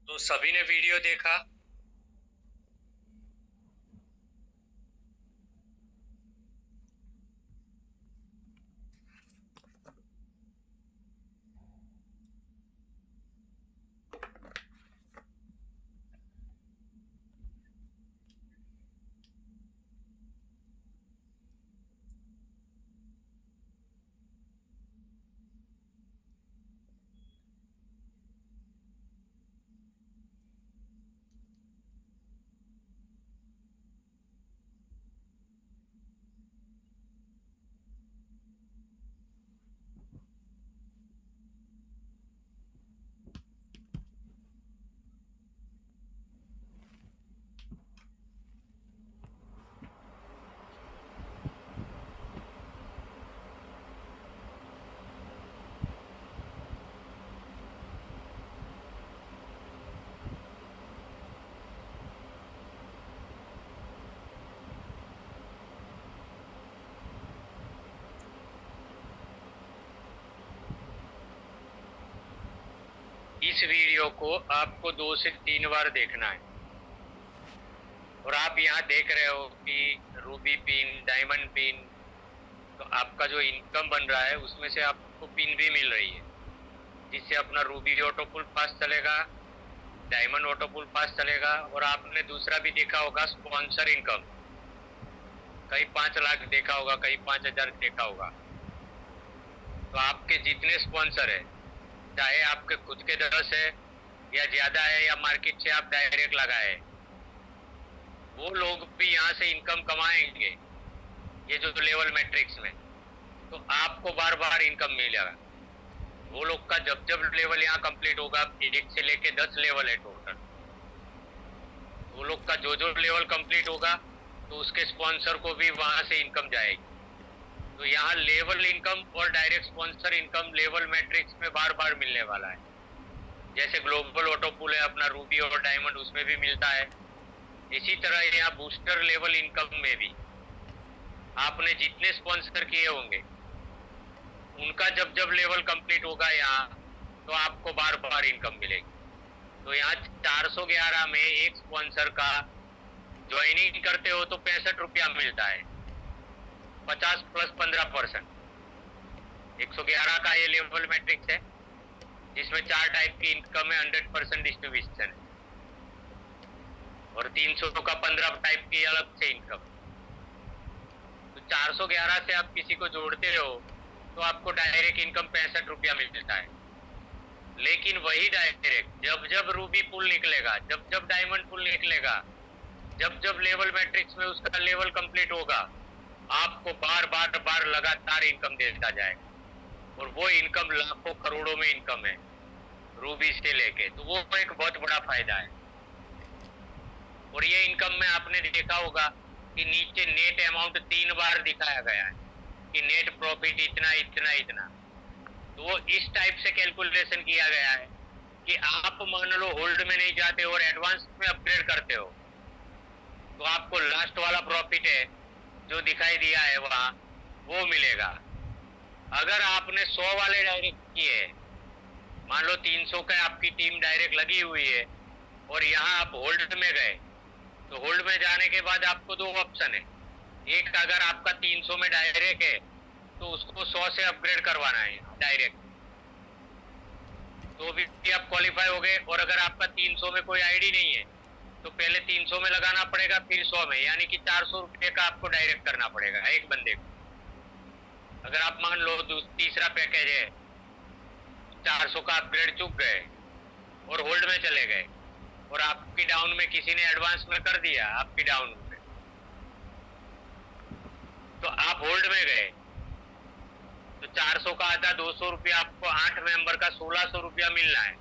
तो सभी ने वीडियो देखा। इस वीडियो को आपको 2 से 3 बार देखना है। और आप यहाँ देख रहे हो कि रूबी पिन, डायमंड पिन, तो आपका जो इनकम बन रहा है उसमें से आपको पिन भी मिल रही है, जिससे अपना रूबी ऑटो पुल फास्ट चलेगा, डायमंड ऑटो पुल फास्ट चलेगा। और आपने दूसरा भी देखा होगा, स्पॉन्सर इनकम। कहीं 5 लाख देखा होगा, कहीं 5,000 देखा होगा। तो आपके जितने स्पॉन्सर है, चाहे आपके खुद के 10 है या ज्यादा है या मार्केट से आप डायरेक्ट लगाए, वो लोग भी यहाँ से इनकम कमाएंगे, ये जो लेवल मैट्रिक्स में। तो आपको बार बार इनकम मिलेगा। वो लोग का जब जब लेवल यहाँ कंप्लीट होगा, 1 से लेके 10 लेवल है टोटल, वो लोग का जो जो लेवल कंप्लीट होगा तो उसके स्पॉन्सर को भी वहां से इनकम जाएगी। तो यहाँ लेवल इनकम और direct sponsor income level matrix में बार बार मिलने वाला है। जैसे ग्लोबल ऑटो पुल है अपना रूबी और डायमंड, उसमें भी मिलता है। इसी तरह यहाँ बूस्टर लेवल इनकम में भी आपने जितने स्पॉन्सर किए होंगे उनका जब जब लेवल कंप्लीट होगा यहाँ, तो आपको बार बार इनकम मिलेगी। तो यहाँ 411 में एक स्पॉन्सर का ज्वाइनिंग करते हो तो 65 रुपया मिलता है, 50 + 15%। 111 का ये लेवल मैट्रिक्स है, जिसमें 4 टाइप की इनकम है, 100% डिस्ट्रीब्यूशन है। और 300 का 15 टाइप की अलग से इनकम। तो 411 से आप किसी को जोड़ते हो तो आपको डायरेक्ट इनकम 65 रुपया मिलता है। लेकिन वही डायरेक्ट जब जब रूबी पुल निकलेगा, जब जब डायमंड पुल निकलेगा, जब जब लेवल मैट्रिक्स में उसका लेवल कंप्लीट होगा, आपको बार बार बार लगातार इनकम देता जाएगा। और वो इनकम लाखों करोड़ों में इनकम है रूबी से लेके। तो वो एक बहुत बड़ा फायदा है। और ये इनकम में आपने देखा होगा कि नीचे नेट अमाउंट 3 बार दिखाया गया है कि नेट प्रॉफिट इतना इतना इतना। तो वो इस टाइप से कैलकुलेशन किया गया है कि आप मान लो होल्ड में नहीं जाते और एडवांस में अपग्रेड करते हो, तो आपको लास्ट वाला प्रॉफिट है जो दिखाई दिया है वहां, वो मिलेगा। अगर आपने 100 वाले डायरेक्ट किए, मान लो 300 का आपकी टीम डायरेक्ट लगी हुई है और यहाँ आप होल्ड में गए, तो होल्ड में जाने के बाद आपको 2 ऑप्शन है। एक, अगर आपका 300 में डायरेक्ट है तो उसको 100 से अपग्रेड करवाना है डायरेक्ट, तो भी आप क्वालिफाई हो गए। और अगर आपका 300 में कोई आईडी नहीं है तो पहले 300 में लगाना पड़ेगा, फिर 100 में, यानी कि 400 रुपये का आपको डायरेक्ट करना पड़ेगा एक बंदे को। अगर आप मान लो तीसरा पैकेज है, 400 का अपग्रेड चूक गए और होल्ड में चले गए, और आपकी डाउन में किसी ने एडवांस में कर दिया आपकी डाउन में, तो आप होल्ड में गए, तो 400 का आधा 200 रुपया आपको 8 मेंबर का 1600 रुपया मिलना है।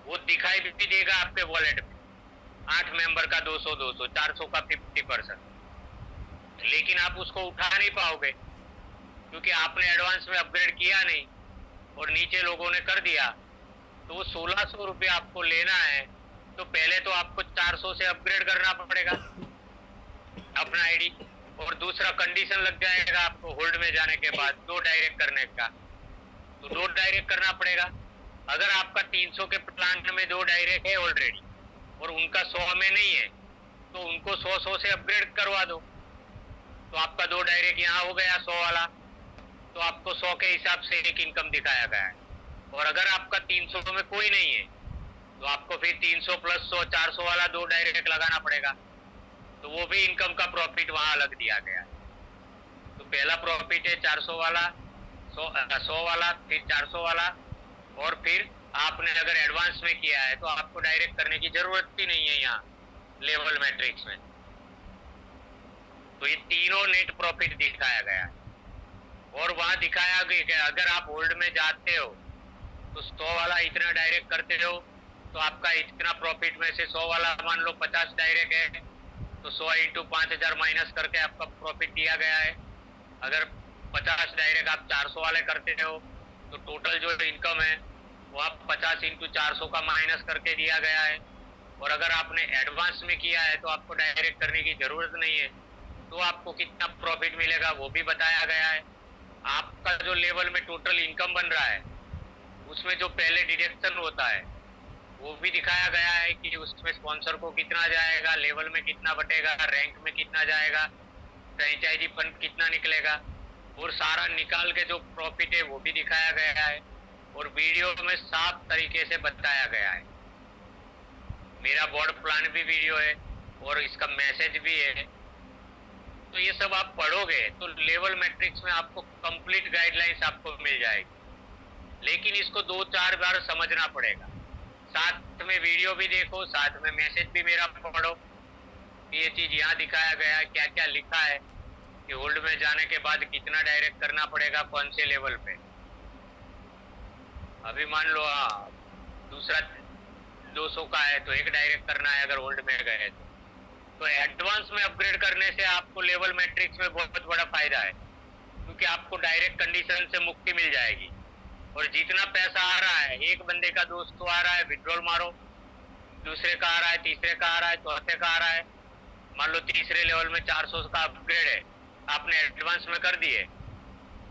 वो दिखाई भी देगा आपके वॉलेट में, 8 मेंबर का 200 200, 400 का 50%। लेकिन आप उसको उठा नहीं पाओगे क्योंकि आपने एडवांस में अपग्रेड किया नहीं और नीचे लोगों ने कर दिया। तो वो 1600 रुपया आपको लेना है, तो पहले तो आपको 400 से अपग्रेड करना पड़ेगा अपना आईडी, और दूसरा कंडीशन लग जाएगा आपको होल्ड में जाने के बाद 2 डायरेक्ट करने का, तो 2 डायरेक्ट करना पड़ेगा। अगर आपका 300 के प्लान में 2 डायरेक्ट है ऑलरेडी और उनका 100 में नहीं है, तो उनको 100 से अपग्रेड करवा दो, तो आपका 2 डायरेक्ट यहाँ हो गया 100 वाला, तो आपको 100 के हिसाब से एक इनकम दिखाया गया है। और अगर आपका 300 में कोई नहीं है, तो आपको फिर 300 प्लस 100 400 वाला 2 डायरेक्ट लगाना पड़ेगा, तो वो भी इनकम का प्रॉफिट वहां अलग दिया गया है। तो पहला प्रॉफिट है 400 वाला, 100 वाला, फिर 400 वाला, और फिर आपने अगर एडवांस में किया है तो आपको डायरेक्ट करने की जरूरत ही नहीं है यहाँ लेवल मैट्रिक्स में। तो ये तीनों नेट प्रॉफिट दिखाया गया है। और वहां दिखाया गया कि अगर आप होल्ड में जाते हो तो 100 वाला इतना डायरेक्ट करते हो तो आपका इतना प्रॉफिट में से 100 वाला मान लो 50 डायरेक्ट है, तो 100 इंटू 5000 माइनस करके आपका प्रॉफिट दिया गया है। अगर 50 डायरेक्ट आप 400 वाले करते हो तो टोटल जो इनकम है वो आप 50 इंटू 400 का माइनस करके दिया गया है। और अगर आपने एडवांस में किया है तो आपको डायरेक्ट करने की जरूरत नहीं है, तो आपको कितना प्रॉफिट मिलेगा वो भी बताया गया है। आपका जो लेवल में टोटल इनकम बन रहा है उसमें जो पहले डिडक्शन होता है वो भी दिखाया गया है कि उसमें स्पॉन्सर को कितना जाएगा, लेवल में कितना बटेगा, रैंक में कितना जाएगा, फ्रेंचाइजी फंड कितना निकलेगा, और सारा निकाल के जो प्रॉफिट है वो भी दिखाया गया है। और वीडियो में साफ तरीके से बताया गया है। मेरा बोर्ड प्लान भी वीडियो है और इसका मैसेज भी है। तो ये सब आप पढ़ोगे तो लेवल मैट्रिक्स में आपको कंप्लीट गाइडलाइंस आपको मिल जाएगी, लेकिन इसको 2-4 बार समझना पड़ेगा। साथ में वीडियो भी देखो, साथ में मैसेज भी मेरा पढ़ो कि ये चीज यहाँ दिखाया गया है, क्या क्या लिखा है कि होल्ड में जाने के बाद कितना डायरेक्ट करना पड़ेगा, कौन से लेवल पे। अभी मान लो दूसरा 200 का है तो एक डायरेक्ट करना है अगर होल्ड में गए तो एडवांस में अपग्रेड करने से आपको लेवल मैट्रिक्स में बहुत बड़ा फायदा है, क्योंकि आपको डायरेक्ट कंडीशन से मुक्ति मिल जाएगी। और जितना पैसा आ रहा है, एक बंदे का 200 आ रहा है, विड्रॉल मारो, दूसरे का आ रहा है, तीसरे का आ रहा है, चौथे का आ रहा है। मान लो तीसरे लेवल में 400 का अपग्रेड है, आपने एडवांस में कर दिए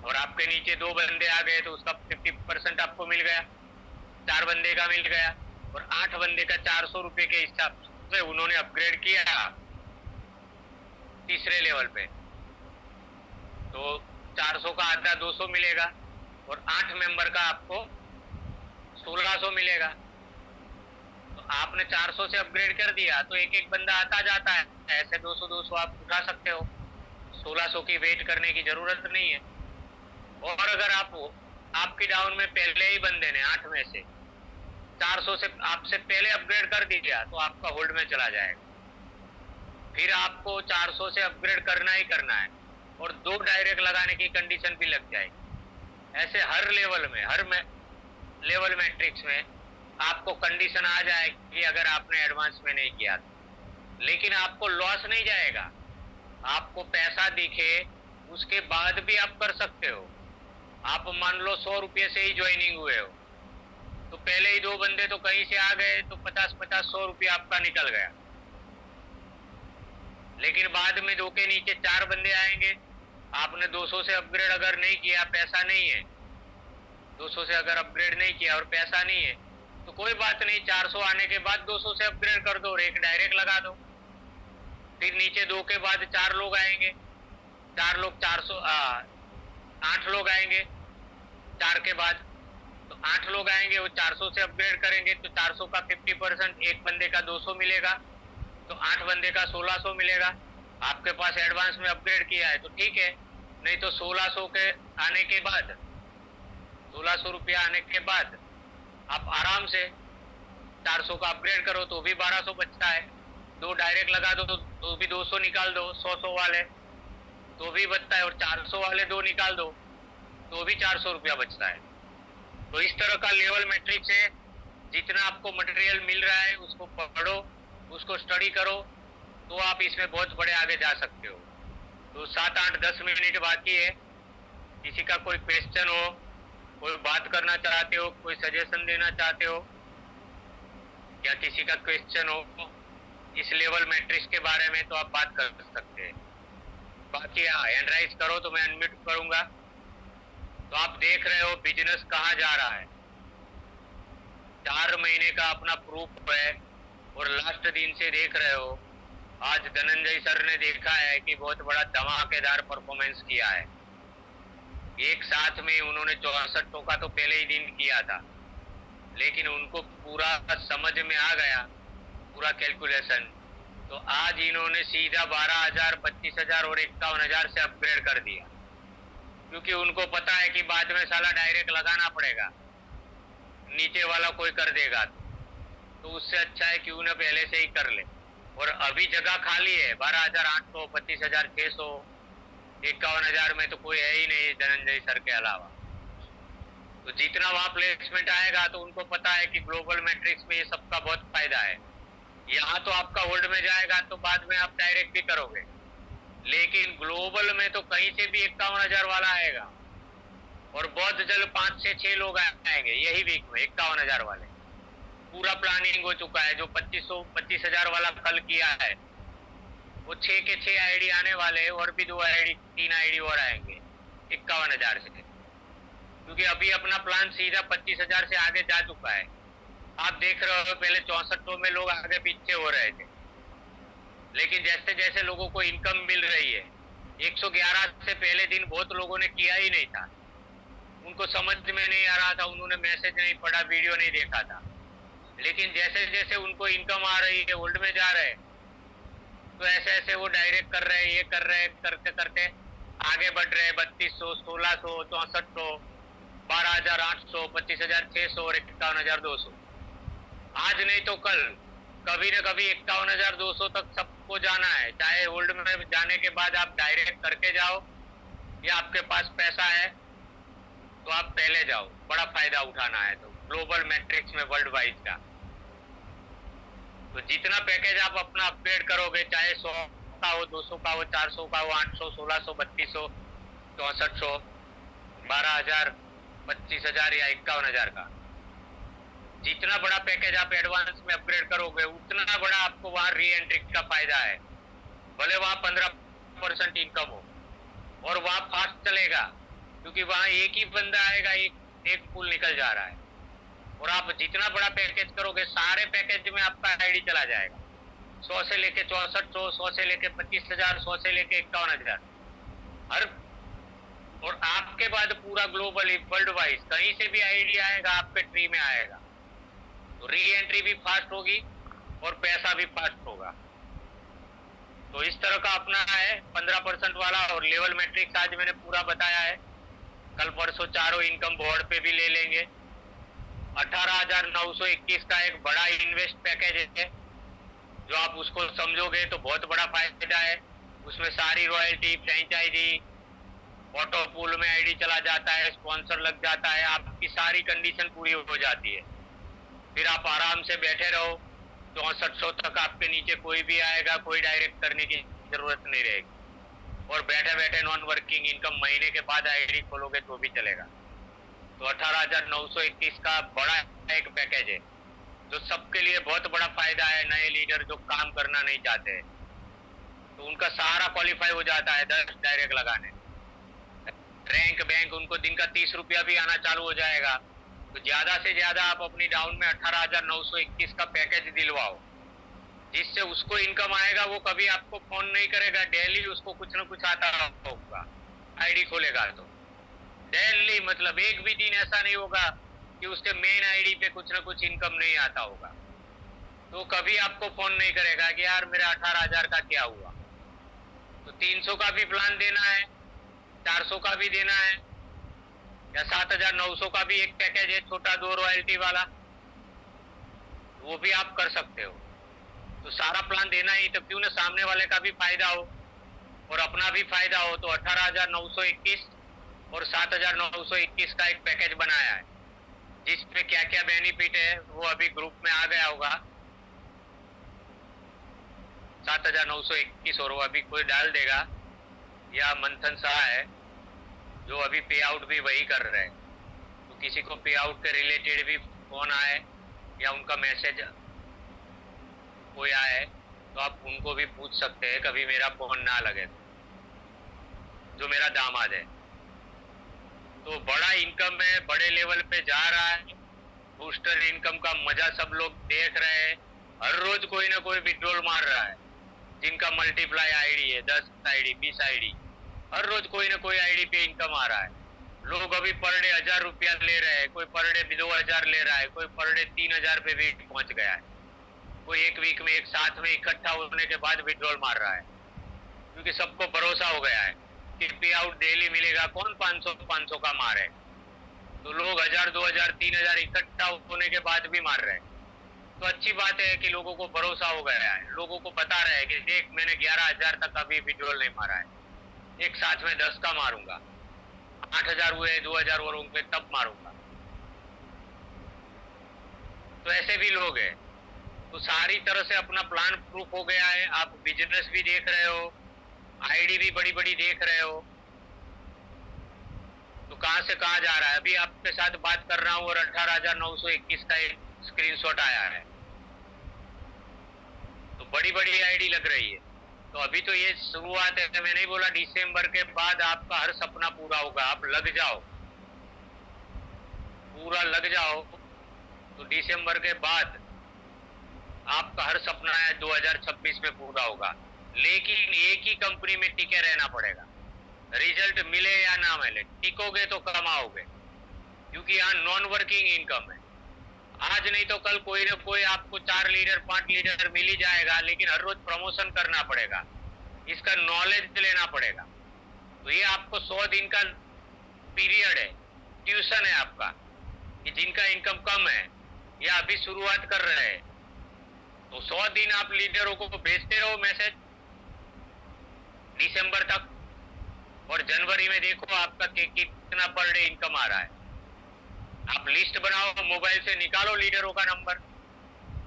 और आपके नीचे 2 बंदे आ गए तो उसका 50% आपको मिल गया, 4 बंदे का मिल गया, और 8 बंदे का 400 रुपए के हिसाब से उन्होंने अपग्रेड किया तीसरे लेवल पे, तो 400 का आधा 200 मिलेगा और 8 मेंबर का आपको 1600 मिलेगा। तो आपने 400 से अपग्रेड कर दिया तो एक एक बंदा आता जाता है, ऐसे 200-200 आप उठा सकते हो, 1600 की वेट करने की जरूरत नहीं है। और अगर आपकी डाउन में पहले ही बंदे ने 8 में से 400 से आपसे पहले अपग्रेड कर दिया तो आपका होल्ड में चला जाएगा, फिर आपको 400 से अपग्रेड करना ही करना है और 2 डायरेक्ट लगाने की कंडीशन भी लग जाएगी। ऐसे हर लेवल में, हर लेवल मैट्रिक्स में आपको कंडीशन आ जाएगी अगर आपने एडवांस में नहीं किया, लेकिन आपको लॉस नहीं जाएगा। आपको पैसा दिखे उसके बाद भी आप कर सकते हो। आप मान लो 100 रुपये से ही ज्वाइनिंग हुए हो तो पहले ही 2 बंदे तो कहीं से आ गए तो 50-50-100 रुपये आपका निकल गया, लेकिन बाद में 2 के नीचे 4 बंदे आएंगे, आपने 200 से अपग्रेड अगर नहीं किया, पैसा नहीं है, 200 से अगर अपग्रेड नहीं किया और पैसा नहीं है तो कोई बात नहीं, 400 आने के बाद 200 से अपग्रेड कर दो और एक डायरेक्ट लगा दो। फिर नीचे 2 के बाद 4 लोग आएंगे, 4 लोग 400 8 लोग आएंगे 4 के बाद, तो 8 लोग आएंगे वो 400 से अपग्रेड करेंगे तो 400 का 50%, एक बंदे का 200 मिलेगा, तो 8 बंदे का 1600 मिलेगा। आपके पास एडवांस में अपग्रेड किया है तो ठीक है, नहीं तो 1600 के आने के बाद, 1600 रुपया आने के बाद आप आराम से 400 का अपग्रेड करो तो भी 1200 बचता है, 2 डायरेक्ट लगा दो तो भी 200 निकाल दो, 100 वाले तो भी बचता है, और 400 वाले 2 निकाल दो तो भी 400 रुपया बचता है। तो इस तरह का लेवल मैट्रिक्स है। जितना आपको मटेरियल मिल रहा है उसको पढ़ो, उसको स्टडी करो, तो आप इसमें बहुत बड़े आगे जा सकते हो। तो 7-8-10 मिनट बाकी है, किसी का कोई क्वेश्चन हो, कोई बात करना चाहते हो, कोई सजेशन देना चाहते हो, या किसी का क्वेश्चन हो इस लेवल मैट्रिक्स के बारे में तो आप बात कर सकते हैं। बाकी हैंड राइज करो तो मैं अनम्यूट करूंगा। तो आप देख रहे हो बिजनेस कहाँ जा रहा है। 4 महीने का अपना प्रूफ है, और लास्ट दिन से देख रहे हो आज धनंजय सर ने देखा है कि बहुत बड़ा धमाकेदार परफॉर्मेंस किया है। एक साथ में उन्होंने 64 टोका तो पहले ही दिन किया था, लेकिन उनको पूरा समझ में आ गया, पूरा कैलकुलेशन। तो आज इन्होंने सीधा 12,000, 25,000 और 51,000 से अपग्रेड कर दिया, क्योंकि उनको पता है कि बाद में साला डायरेक्ट लगाना पड़ेगा, नीचे वाला कोई कर देगा तो उससे अच्छा है क्यों ना पहले से ही कर ले। और अभी जगह खाली है 12,800, 25,600, 51,000 में तो कोई है ही नहीं धनंजय सर के अलावा। तो जितना वहां प्लेसमेंट आएगा तो उनको पता है कि ग्लोबल मैट्रिक्स में ये सबका बहुत फायदा है। यहाँ तो आपका होल्ड में जाएगा तो बाद में आप डायरेक्ट भी करोगे, लेकिन ग्लोबल में तो कहीं से भी 51,000 वाला आएगा, और बहुत जल्द 5 से 6 लोग आएंगे यही वीक में 51,000 वाले। पूरा प्लानिंग हो चुका है। जो 25,000 वाला कल किया है वो 6 के 6 आईडी आने वाले हैं, और भी 2 आईडी 3 आईडी और आएंगे 51,000 से, क्योंकि अभी अपना प्लान सीधा 25,000 से आगे जा चुका है। आप देख रहे हो पहले 64 में लोग आगे पीछे हो रहे थे, लेकिन जैसे जैसे लोगों को इनकम मिल रही है, 111 से पहले दिन बहुत लोगों ने किया ही नहीं था, उनको समझ में नहीं आ रहा था, उन्होंने मैसेज नहीं पढ़ा, वीडियो नहीं देखा था। लेकिन जैसे जैसे उनको इनकम आ रही है, होल्ड में जा रहे हैं, तो ऐसे ऐसे वो डायरेक्ट कर रहे हैं, ये कर रहे हैं, करते करते आगे बढ़ रहे हैं 3200, 1600, 6400, 12,800, 25,600 और 51,200। आज नहीं तो कल कभी न कभी 51,200 तक सबको जाना है। चाहे होल्ड में जाने के बाद आप डायरेक्ट करके जाओ, या आपके पास पैसा है तो आप पहले जाओ, बड़ा फायदा उठाना है तो ग्लोबल मैट्रिक्स में वर्ल्ड वाइज का। तो जितना पैकेज आप अपना अपग्रेड करोगे, चाहे 100 का हो, 200 का हो, 400 का हो, 800, 1600, 3200, 6400, 12,000, 25,000 या 51,000 का, जितना बड़ा पैकेज आप एडवांस में अपग्रेड करोगे उतना बड़ा आपको वहां री एंट्री का फायदा है। भले वहां 15% इनकम हो, और वहां फास्ट चलेगा, क्योंकि वहां एक ही बंदा आएगा, एक पुल निकल जा रहा है। और आप जितना बड़ा पैकेज करोगे, सारे पैकेज में आपका आईडी चला जाएगा, 100 से लेके 6400, 100 से लेके 25,000, 100 से लेके 51,000 हर। और आपके बाद पूरा ग्लोबली वर्ल्ड वाइज कहीं से भी आईडी आएगा आपके ट्री में आएगा, तो री एंट्री भी फास्ट होगी और पैसा भी फास्ट होगा। तो इस तरह का अपना है 15% वाला। और लेवल मैट्रिक्स आज मैंने पूरा बताया है, कल परसों चारों इनकम बोर्ड पे भी ले लेंगे। 18,921 का एक बड़ा इन्वेस्ट पैकेज है, जो आप उसको समझोगे तो बहुत बड़ा फायदा है। उसमें सारी रॉयल्टी, फ्रेंचाइजी, ऑटो पूल में आईडी चला जाता है, स्पॉन्सर लग जाता है, आपकी सारी कंडीशन पूरी हो जाती है। फिर आप आराम से बैठे रहो, 6400 तक आपके नीचे कोई भी आएगा, कोई डायरेक्ट करने की जरूरत नहीं रहेगी, और बैठे बैठे नॉन वर्किंग इनकम महीने के बाद आईडी खोलोगे तो भी चलेगा। तो 18,921 का बड़ा एक पैकेज है, जो सबके लिए बहुत बड़ा फायदा है। नए लीडर जो काम करना नहीं चाहते तो उनका सारा क्वालिफाई हो जाता है 10 डायरेक्ट लगाने। रैंक बैंक उनको दिन का 30 रुपया भी आना चालू हो जाएगा। तो ज्यादा से ज्यादा आप अपनी डाउन में 18,921 का पैकेज दिलवाओ, जिससे उसको इनकम आएगा। वो कभी आपको फोन नहीं करेगा, डेली उसको कुछ न कुछ आता होगा, आईडी खोलेगा तो डेली, मतलब एक भी दिन ऐसा नहीं होगा कि उसके मेन आईडी पे कुछ न कुछ इनकम नहीं आता होगा। तो कभी आपको फोन नहीं करेगा कि यार मेरा 18,000 का क्या हुआ। तो 300 का भी प्लान देना है, 400 का भी देना है, या 7,900 का भी एक पैकेज है छोटा 2 रॉयल्टी वाला, वो भी आप कर सकते हो। तो सारा प्लान देना ही, तो क्यों ना सामने वाले का भी फायदा हो और अपना भी फायदा हो। तो 18,921 और 7,921 का एक पैकेज बनाया है, जिसमें क्या क्या बेनिफिट है वो अभी ग्रुप में आ गया होगा। 7,921 और वो अभी कोई डाल देगा, या मंथन शाह है जो अभी पे आउट भी वही कर रहे हैं। तो किसी को पे आउट के रिलेटेड भी फोन आए या उनका मैसेज कोई आए तो आप उनको भी पूछ सकते हैं, कभी मेरा फोन ना लगे तो, जो मेरा दामाद है। तो बड़ा इनकम में बड़े लेवल पे जा रहा है, बूस्टर इनकम का मजा सब लोग देख रहे हैं। हर रोज कोई ना कोई विड्रॉल मार रहा है, जिनका मल्टीप्लाई आईडी है 10 आईडी 20 आईडी, हर रोज कोई ना कोई आईडी पे इनकम आ रहा है। लोग अभी पर डे 1000 रुपया ले रहे हैं, कोई पर डे 2000 ले रहा है, कोई पर डे 3000 पे भी पहुंच गया है, कोई एक वीक में एक साथ में इकट्ठा होने के बाद विड्रॉल मार रहा है, क्योंकि सबको भरोसा हो गया है कि पे आउट डेली मिलेगा, कौन 500 का मारे। तो लोग 1000 2000 3000 इकट्ठा होने के बाद भी मार रहे हैं। तो अच्छी बात है कि लोगों को भरोसा हो गया है, लोगों को पता रहे कि देख मैंने 11000 तक अभी विड्रॉल नहीं मारा है, एक साथ में 10 का मारूंगा, 8000 हुए 2000 और होंगे तब मारूंगा। तो ऐसे भी लोग हैं। तो सारी तरह से अपना प्लान प्रूफ हो गया है। आप बिजनेस भी देख रहे हो, आईडी भी बड़ी बड़ी देख रहे हो, तो कहां से कहां जा रहा है। अभी आपके साथ बात कर रहा हूं और 18,921 का एक स्क्रीनशॉट आया है, तो बड़ी बड़ी आईडी लग रही है। तो अभी तो ये शुरुआत है, मैं नहीं बोला दिसंबर के बाद आपका हर सपना पूरा होगा। आप लग जाओ, पूरा लग जाओ, तो दिसंबर के बाद आपका हर सपना है 2026 में पूरा होगा। लेकिन एक ही कंपनी में टिके रहना पड़ेगा, रिजल्ट मिले या ना मिले, टिकोगे तो कमाओगे, क्योंकि यहाँ नॉन वर्किंग इनकम है। आज नहीं तो कल कोई ना कोई आपको 4 लीडर 5 लीडर मिल ही जाएगा, लेकिन हर रोज प्रमोशन करना पड़ेगा, इसका नॉलेज लेना पड़ेगा। तो ये आपको 100 दिन का पीरियड है, ट्यूशन है आपका, कि जिनका इनकम कम है या अभी शुरुआत कर रहे हैं, तो 100 दिन आप लीडरों को भेजते रहो मैसेज दिसंबर तक, और जनवरी में देखो आपका कितना पर डे इनकम आ रहा है। आप लिस्ट बनाओ, मोबाइल से निकालो लीडरों का नंबर,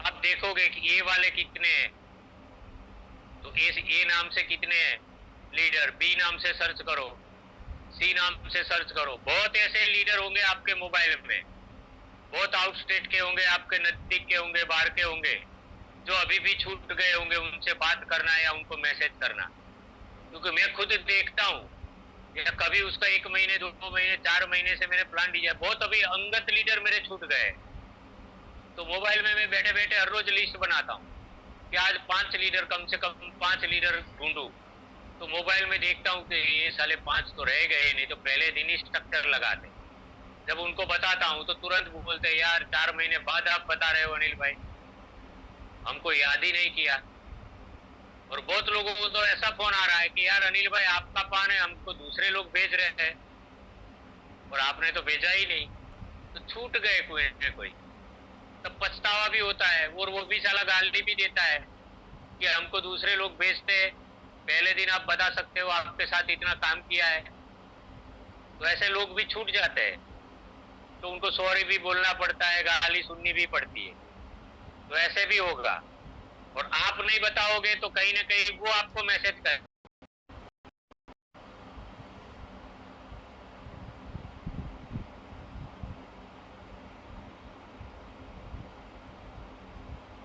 आप देखोगे कि ए वाले कितने हैं, तो ए नाम से कितने हैं लीडर, बी नाम से सर्च करो, सी नाम से सर्च करो। बहुत ऐसे लीडर होंगे आपके मोबाइल में, बहुत आउटस्टेट के होंगे, आपके नजदीक के होंगे, बाहर के होंगे, जो अभी भी छूट गए होंगे। उनसे बात करना या उनको मैसेज करना, क्योंकि मैं खुद देखता हूँ, या कभी उसका 1 महीने 2 महीने 4 महीने से मैंने प्लान दिया। बहुत अभी अंगत लीडर मेरे छूट गए, तो मोबाइल में मैं बैठे बैठे हर रोज लिस्ट बनाता हूँ कि आज 5 लीडर, कम से कम 5 लीडर ढूंढूं। तो मोबाइल में देखता हूँ कि ये साले 5 तो रह गए, नहीं तो पहले दिन ही स्ट्रक्चर लगाते। जब उनको बताता हूँ तो तुरंत बोलते यार 4 महीने बाद आप बता रहे हो अनिल भाई, हमको याद ही नहीं किया। और बहुत लोगों को तो ऐसा फोन आ रहा है कि यार अनिल भाई आपका प्लान है, हमको दूसरे लोग भेज रहे हैं और आपने तो भेजा ही नहीं, तो छूट गए कोई न कोई। तब पछतावा भी होता है, और वो भी साला गाली भी देता है कि हमको दूसरे लोग भेजते हैं, पहले दिन आप बता सकते हो आपके साथ इतना काम किया है। तो ऐसे लोग भी छूट जाते हैं, तो उनको सॉरी भी बोलना पड़ता है, गाली सुननी भी पड़ती है। तो ऐसे भी होगा, और आप नहीं बताओगे तो कहीं ना कहीं वो आपको मैसेज कर